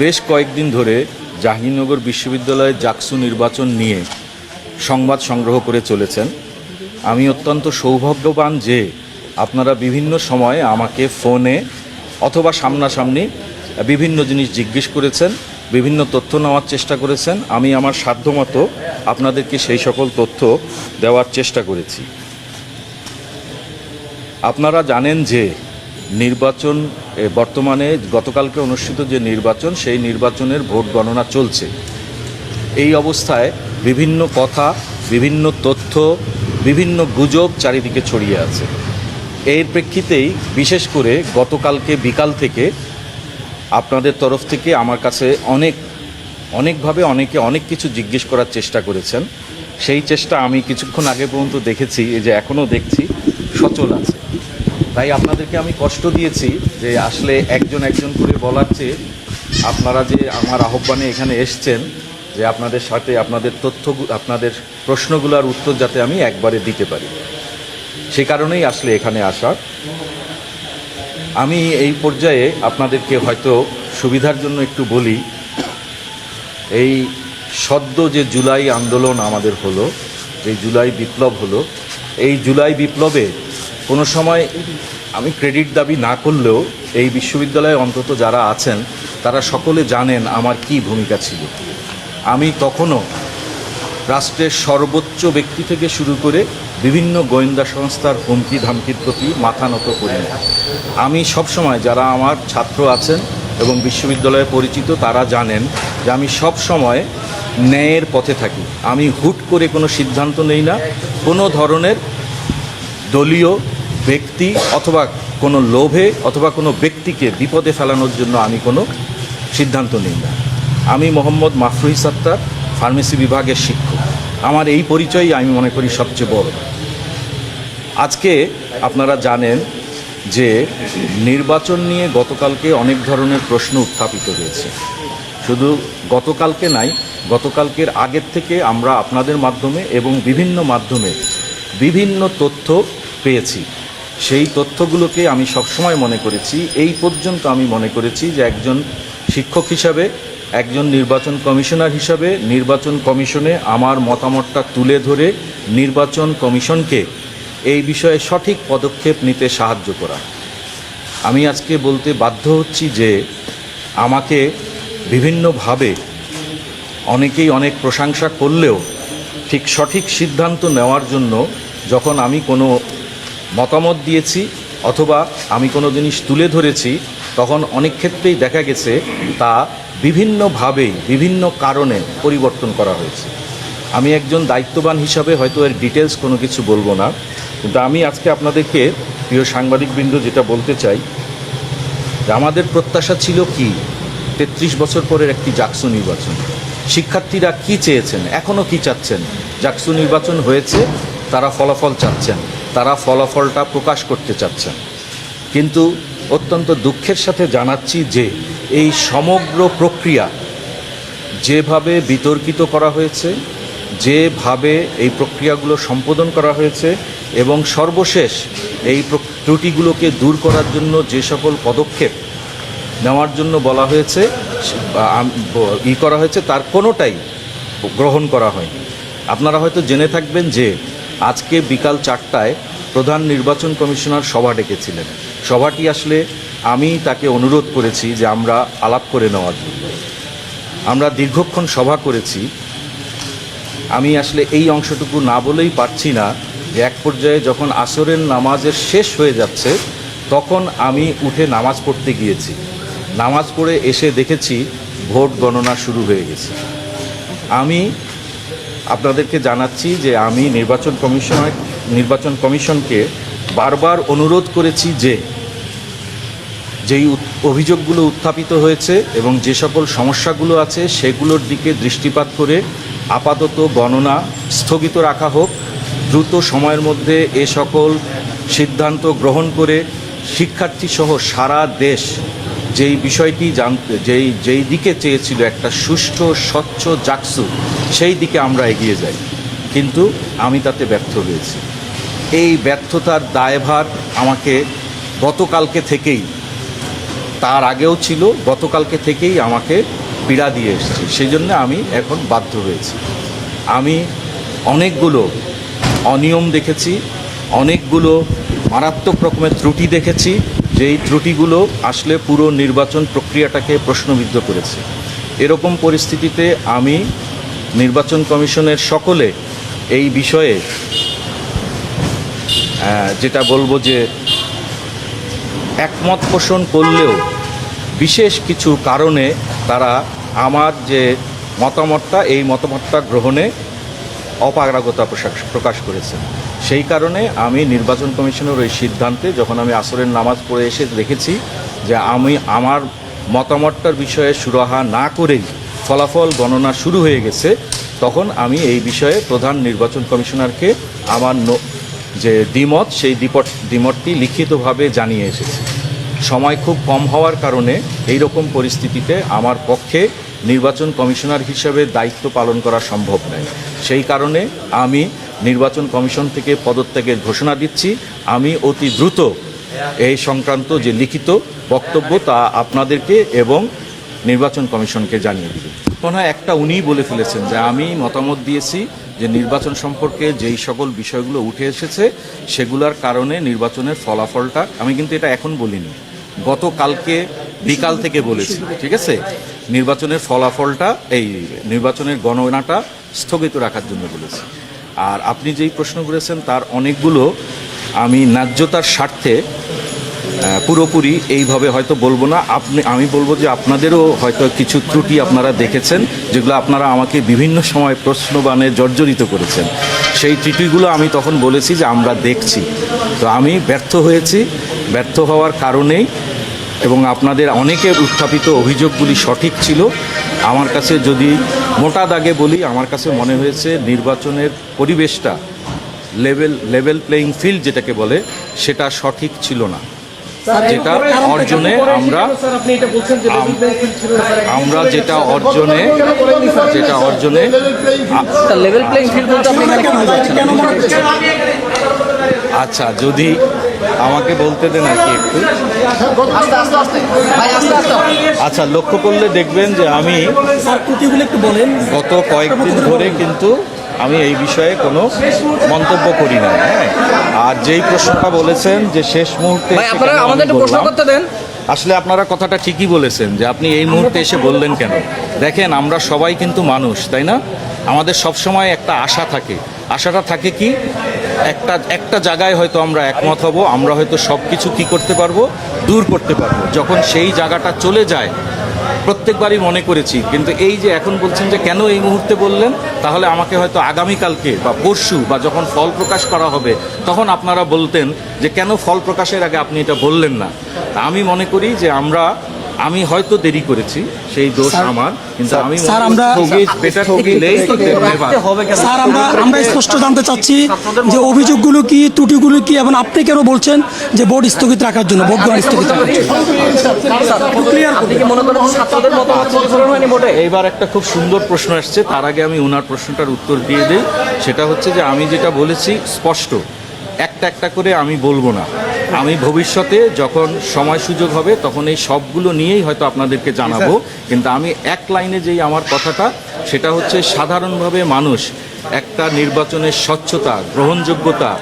বেশ কয়েকদিন ধরে জাহাঙ্গীরনগর বিশ্ববিদ্যালয়ের জাকসু নির্বাচন নিয়ে সংবাদ সংগ্রহ করে চলেছেন। আমি অত্যন্ত সৌভাগ্যবান যে আপনারা বিভিন্ন সময়ে আমাকে ফোনে অথবা সামনাসামনি বিভিন্ন জিনিস জিজ্ঞেস করেছেন, বিভিন্ন তথ্য নেওয়ার চেষ্টা করেছেন। আমি আমার সাধ্যমতো আপনাদেরকে সেই সকল তথ্য দেওয়ার চেষ্টা করেছি। আপনারা জানেন যে নির্বাচন বর্তমানে গতকালকে অনুষ্ঠিত যে নির্বাচন, সেই নির্বাচনের ভোট গণনা চলছে। এই অবস্থায় বিভিন্ন কথা, বিভিন্ন তথ্য, বিভিন্ন গুজব চারিদিকে ছড়িয়ে আছে। এর প্রেক্ষিতেই বিশেষ করে গতকালকে বিকাল থেকে আপনাদের তরফ থেকে আমার কাছে অনেকভাবে অনেকে অনেক কিছু জিজ্ঞেস করার চেষ্টা করেছেন। সেই চেষ্টা আমি কিছুক্ষণ আগে পর্যন্ত দেখেছি, এই যে এখনও দেখছি সচল আছে। তাই আপনাদেরকে আমি কষ্ট দিয়েছি যে আসলে একজন একজন করে বলার চেয়ে আপনারা যে আমার আহ্বানে এখানে এসছেন, যে আপনাদের সাথে আপনাদের আপনাদের প্রশ্নগুলোর উত্তর যাতে আমি একবারে দিতে পারি, সে কারণেই আসলে এখানে আসা। আমি এই পর্যায়ে আপনাদেরকে হয়তো সুবিধার জন্য একটু বলি, এই সদ্য যে জুলাই আন্দোলন আমাদের হলো, যে জুলাই বিপ্লব হলো, এই জুলাই বিপ্লবে কোনো সময় আমি ক্রেডিট দাবি না করলেও এই বিশ্ববিদ্যালয়ে অন্তত যারা আছেন তারা সকলে জানেন আমার কি ভূমিকা ছিল। আমি তখনও রাষ্ট্রের সর্বোচ্চ ব্যক্তি থেকে শুরু করে বিভিন্ন গোয়েন্দা সংস্থার হুমকি ধামকির প্রতি মাথা নত করি না। আমি সবসময়, যারা আমার ছাত্র আছেন এবং বিশ্ববিদ্যালয়ে পরিচিত তারা জানেন যে আমি সব সময় ন্যায়ের পথে থাকি। আমি হুট করে কোনো সিদ্ধান্ত নেই না, কোনো ধরনের দলীয় ব্যক্তি অথবা কোনো লোভে অথবা কোনো ব্যক্তিকে বিপদে ফেলানোর জন্য আমি কোনো সিদ্ধান্ত নিই না। আমি মোহাম্মদ মাফরুহ সাত্তার, ফার্মেসি বিভাগের শিক্ষক। আমার এই পরিচয়ই আমি মনে করি সবচেয়ে বড়। আজকে আপনারা জানেন যে নির্বাচন নিয়ে গতকালকে অনেক ধরনের প্রশ্ন উত্থাপিত হয়েছে। শুধু গতকালকে নাই, গতকালকের আগের থেকে আমরা আপনাদের মাধ্যমে এবং বিভিন্ন মাধ্যমে বিভিন্ন তথ্য পেয়েছি। সেই তথ্যগুলোকে আমি সবসময় মনে করেছি, এই পর্যন্ত আমি মনে করেছি যে একজন শিক্ষক হিসাবে, একজন নির্বাচন কমিশনার হিসাবে নির্বাচন কমিশনে আমার মতামতটা তুলে ধরে নির্বাচন কমিশনকে এই বিষয়ে সঠিক পদক্ষেপ নিতে সাহায্য করা। আমি আজকে বলতে বাধ্য হচ্ছি যে আমাকে বিভিন্নভাবে অনেকেই অনেক প্রশংসা করলেও ঠিক সঠিক সিদ্ধান্ত নেওয়ার জন্য যখন আমি কোনো মতামত দিয়েছি অথবা আমি কোনো জিনিস তুলে ধরেছি, তখন অনেক ক্ষেত্রেই দেখা গেছে তা বিভিন্নভাবেই বিভিন্ন কারণে পরিবর্তন করা হয়েছে। আমি একজন দায়িত্ববান হিসাবে হয়তো এর ডিটেলস কোনো কিছু বলবো না, কিন্তু আমি আজকে আপনাদেরকে, প্রিয় সাংবাদিকবৃন্দ, যেটা বলতে চাই যে আমাদের প্রত্যাশা ছিল কি ৩৩ বছর পরের একটি জাকসু নির্বাচন। শিক্ষার্থীরা কি চেয়েছেন, এখনও কি চাচ্ছেন? জাকসু নির্বাচন হয়েছে, তারা ফলাফল চাচ্ছেন, তারা ফলাফলটা প্রকাশ করতে চাচ্ছেন। কিন্তু অত্যন্ত দুঃখের সাথে জানাচ্ছি যে এই সমগ্র প্রক্রিয়া যেভাবে বিতর্কিত করা হয়েছে, যেভাবে এই প্রক্রিয়াগুলো সম্পাদন করা হয়েছে এবং সর্বশেষ এই ত্রুটিগুলোকে দূর করার জন্য যে সকল পদক্ষেপ নেওয়ার জন্য বলা হয়েছে, করা হয়েছে, তার কোনোটাই গ্রহণ করা হয়নি। আপনারা হয়তো জেনে থাকবেন যে আজকে বিকাল 4টায় প্রধান নির্বাচন কমিশনার সভা ডেকেছিলেন। সভাটি আসলে আমি তাকে অনুরোধ করেছি যে আমরা আলাপ করে নেওয়ার জন্য। আমরা দীর্ঘক্ষণ সভা করেছি। আমি আসলে এই অংশটুকু না বলেই পারছি না যে এক পর্যায়ে যখন আসরের নামাজের শেষ হয়ে যাচ্ছে, তখন আমি উঠে নামাজ পড়তে গিয়েছি। নামাজ পড়ে এসে দেখেছি ভোট গণনা শুরু হয়ে গেছে। আমি আপনাদেরকে জানাচ্ছি যে আমি নির্বাচন কমিশনকে বারবার অনুরোধ করেছি যে যেই অভিযোগগুলো উত্থাপিত হয়েছে এবং যে সকল সমস্যাগুলো আছে সেগুলোর দিকে দৃষ্টিপাত করে আপাতত গণনা স্থগিত রাখা হোক। দ্রুত সময়ের মধ্যে এ সকল সিদ্ধান্ত গ্রহণ করে শিক্ষার্থীসহ সারা দেশ যেই বিষয়টি যেই দিকে চেয়েছিল একটা সুষ্ঠু স্বচ্ছ জাকসু, সেই দিকে আমরা এগিয়ে যাই। কিন্তু আমি তাতে ব্যর্থ হয়েছি। এই ব্যর্থতার দায়ভার আমাকে গতকালকে থেকেই তার আগেও ছিল, গতকালকে থেকেই আমাকে পীড়া দিয়ে এসেছে। সেই জন্য আমি এখন বাধ্য হয়েছি। আমি অনেকগুলো অনিয়ম দেখেছি, অনেকগুলো মারাত্মক রকমের ত্রুটি দেখেছি, যেই ত্রুটিগুলো আসলে পুরো নির্বাচন প্রক্রিয়াটাকে প্রশ্নবিদ্ধ করেছে। এরকম পরিস্থিতিতে আমি নির্বাচন কমিশনের সকলে এই বিষয়ে যেটা বলবো যে একমত পোষণ করলেও বিশেষ কিছু কারণে তারা আমার যে মতামতটা, এই মতামতটা গ্রহণে অপারগতা প্রকাশ করেছে। সেই কারণে আমি নির্বাচন কমিশনের ওই সিদ্ধান্তে, যখন আমি আসরের নামাজ পড়ে এসে দেখেছি যে আমি আমার মতামতটার বিষয়ে সুরাহা না করেই ফলাফল গণনা শুরু হয়ে গেছে, তখন আমি এই বিষয়ে প্রধান নির্বাচন কমিশনারকে আমার যে দ্বিমত, সেই দ্বিমতটি লিখিতভাবে জানিয়ে এসেছি। সময় খুব কম হওয়ার কারণে এই রকম পরিস্থিতিতে আমার পক্ষে নির্বাচন কমিশনার হিসেবে দায়িত্ব পালন করা সম্ভব নয়। সেই কারণে আমি নির্বাচন কমিশন থেকে পদত্যাগের ঘোষণা দিচ্ছি। আমি অতি দ্রুত এই সংক্রান্ত যে লিখিত বক্তব্য তা আপনাদেরকে এবং নির্বাচন কমিশনকে জানিয়ে দেব। মনে হয় একটা উনিই বলে ফেলেছেন যে আমি মতামত দিয়েছি যে নির্বাচন সম্পর্কে যেই সকল বিষয়গুলো উঠে এসেছে সেগুলোর কারণে নির্বাচনের ফলাফলটা, আমি কিন্তু এটা এখন বলিনি, গতকালকে বিকাল থেকে বলেছি, ঠিক আছে, নির্বাচনের ফলাফলটা, এই নির্বাচনের গণনাটা স্থগিত রাখার জন্য বলেছি। আর আপনি যেই প্রশ্ন করেছেন তার অনেকগুলো আমি ন্যায্যতার স্বার্থে পুরোপুরি এইভাবে হয়তো বলবো না। আমি বলবো যে আপনাদেরও হয়তো কিছু ত্রুটি আপনারা দেখেছেন, যেগুলো আপনারা আমাকে বিভিন্ন সময় প্রশ্নবাণে জর্জরিত করেছেন। সেই ত্রুটিগুলো আমি তখন বলেছি যে আমরা দেখছি। তো আমি ব্যর্থ হয়েছি, ব্যর্থ হওয়ার কারণেই এবং আপনাদের অনেকের উত্থাপিত অভিযোগগুলি সঠিক ছিল। আমার কাছে যদি মোটা দাগে বলি, আমার কাছে মনে হয়েছে নির্বাচনের পরিবেশটা, লেভেল প্লেইং ফিল্ড যেটাকে বলে, সেটা সঠিক ছিল না। যেটা অর্জনে আমরা যেটা অর্জনে লেভেল প্লেইং ফিল্ড বলতে আপনি এখানে কি বোঝাচ্ছেন? আচ্ছা, যদি আমাকে বলতে দেন আর কি একটু। আচ্ছা, লক্ষ্য করলে দেখবেন যে আমি গত কয়েকদিন ধরে কিন্তু আমি এই বিষয়ে কোনো মন্তব্য করি না। হ্যাঁ, আর যেই প্রশ্নটা বলেছেন যে শেষ মুহূর্তে আসলে আপনারা কথাটা ঠিকই বলেছেন যে আপনি এই মুহূর্তে এসে বললেন কেন। দেখেন, আমরা সবাই কিন্তু মানুষ, তাই না? আমাদের সবসময় একটা আশা থাকে। আশাটা থাকে কি, একটা জায়গায় হয়তো আমরা একমত হব, আমরা হয়তো সব কিছু কী করতে পারবো, দূর করতে পারবো। যখন সেই জায়গাটা চলে যায়, প্রত্যেকবারই মনে করেছি, কিন্তু এই যে এখন বলছেন যে কেন এই মুহূর্তে বললেন, তাহলে আমাকে হয়তো আগামীকালকে বা পরশু বা যখন ফল প্রকাশ করা হবে তখন আপনারা বলতেন যে কেন ফল প্রকাশের আগে আপনি এটা বললেন না। আমি মনে করি যে আমি হয়তো দেরি করেছি, সেই দোষ আমার, কিন্তু আমি আমরা স্পষ্ট জানতে চাচ্ছি যে অভিযোগগুলো কি, ত্রুটিগুলো কি, এবং আপনি কেন বলছেন যে ভোট স্থগিত রাখার জন্য, ভোট গ্রহণ স্থগিত রাখার জন্য? এইবার একটা খুব সুন্দর প্রশ্ন আসছে, তার আগে আমি ওনার প্রশ্নটার উত্তর দিয়ে দিই। সেটা হচ্ছে যে আমি যেটা বলেছি স্পষ্ট, একটা করে আমি বলবো না। আমি ভবিষ্যতে যখন সময় সুযোগ হবে তখন এই সবগুলো নিয়েই হয়তো আপনাদেরকে জানাবো। কিন্তু আমি এক লাইনে যেই আমার কথাটা, সেটা হচ্ছে সাধারণভাবে মানুষ একটা নির্বাচনের স্বচ্ছতা, গ্রহণযোগ্যতা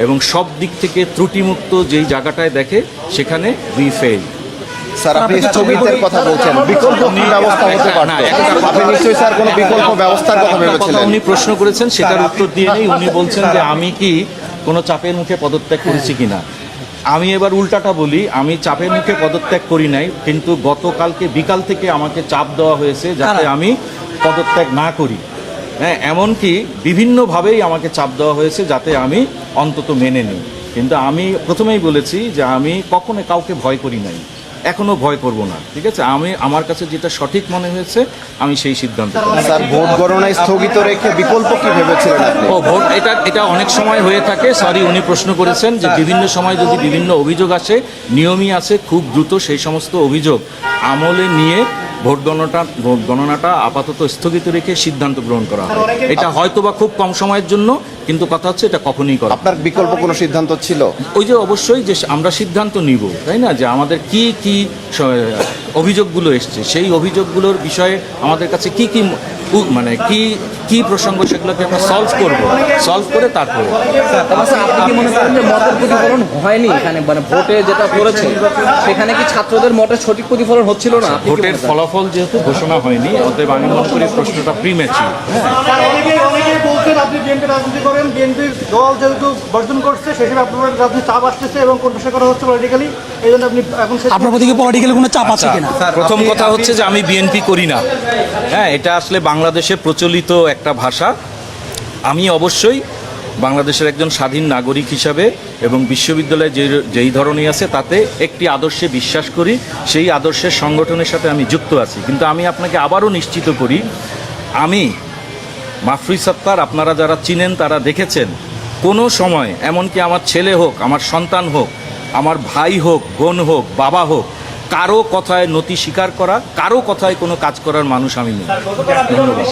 এবং সব দিক থেকে ত্রুটিমুক্ত যেই জায়গাটায় দেখে, সেখানে উই ফেল। স্যার, আপনি স্থগিতের কথা বলছেন, বিকল্প ব্যবস্থা হতে পারত। আপনি নিশ্চয়ই স্যার কোনো বিকল্প ব্যবস্থার কথা ভেবেছিলেন। উনি প্রশ্ন করেছেন, সেটার উত্তর দিয়ে নেই। উনি বলছেন যে আমি কি কোনো চাপের মুখে পদত্যাগ করেছি কিনা। আমি এবার উল্টাটা বলি, আমি চাপের মুখে পদত্যাগ করি নাই, কিন্তু গতকালকে বিকাল থেকে আমাকে চাপ দেওয়া হয়েছে যাতে আমি পদত্যাগ না করি। হ্যাঁ, এমনকি বিভিন্নভাবেই আমাকে চাপ দেওয়া হয়েছে যাতে আমি অন্তত মেনে নিই। কিন্তু আমি প্রথমেই বলেছি যে আমি কখনো কাউকে ভয় করি নাই, এখনো ভয় করব না। ঠিক আছে, আমার কাছে যেটা সঠিক মনে হয়েছে আমি সেই সিদ্ধান্ত। স্যার, ভোট গণনায় স্থগিত রেখে বিকল্প কি ভেবেছিলেন আপনি? ভোট এটা অনেক সময় হয়ে থাকে। সরি, উনি প্রশ্ন করেছেন যে বিভিন্ন সময় যদি বিভিন্ন অভিযোগ আসে, নিয়মই আছে খুব দ্রুত সেই সমস্ত অভিযোগ আমলে নিয়ে ভোট গণনাটা আপাতত স্থগিত রেখে সিদ্ধান্ত গ্রহণ করা হয়। এটা হয়তো বা খুব কম সময়ের জন্য, কিন্তু কথা হচ্ছে এটা কখনই করা। আপনার বিকল্প কোনো সিদ্ধান্ত ছিল? ওই যে অবশ্যই যে আমরা সিদ্ধান্ত নিব, তাই না, যে আমাদের কি কি অভিযোগগুলো এসছে, সেই অভিযোগগুলোর বিষয়ে আমাদের কাছে কি কি মানে কি কি প্রসঙ্গ, সেগুলোকে আমরা সলভ করে তারপরে। আপনি কি মনে করেন যে মতের প্রতিফলন হয়নি এখানে, মানে ভোটে যেটা করেছে সেখানে কি ছাত্রদের মতের সঠিক প্রতিফলন হচ্ছিল না? আপনি কি ভোটের মনে করেন? ফলাফল যেহেতু ঘোষণা হয়নি, অতএব আমি মনে করি প্রশ্নটা প্রিম্যাচিউর। অনেকেই বলছেন আপনি বিএনপি রাজনীতি করেন, বিএনপির দল যেহেতু বর্জন করছে সেই হিসেবে আপনার রাজনীতি চাপ আসতেছে এবং কোণঠাসা করা হচ্ছে পলিটিক্যালি, এই জন্য আপনি এখন আপনার প্রতি পলিটিক্যাল কোনো চাপ আছে কিনা? প্রথম কথা হচ্ছে যে আমি বিএনপি করি না, হ্যাঁ, এটা আসলে বাংলাদেশে প্রচলিত একটা ভাষা। আমি অবশ্যই বাংলাদেশের একজন স্বাধীন নাগরিক হিসাবে এবং বিশ্ববিদ্যালয়ে যেই ধরনই আছে তাতে একটি আদর্শে বিশ্বাস করি, সেই আদর্শের সংগঠনের সাথে আমি যুক্ত আছি। কিন্তু আমি আপনাকে আবারও নিশ্চিত করি, আমি মাফরুজ সত্তার, আপনারা যারা চিনেন তারা দেখেছেন, কোনো সময় এমনকি আমার ছেলে হোক, আমার সন্তান হোক, আমার ভাই হোক, বোন হোক, বাবা হোক, কারো কথায় নতি স্বীকার করা, কারো কথায় কোনো কাজ করার মানুষ আমি নই। ধন্যবাদ।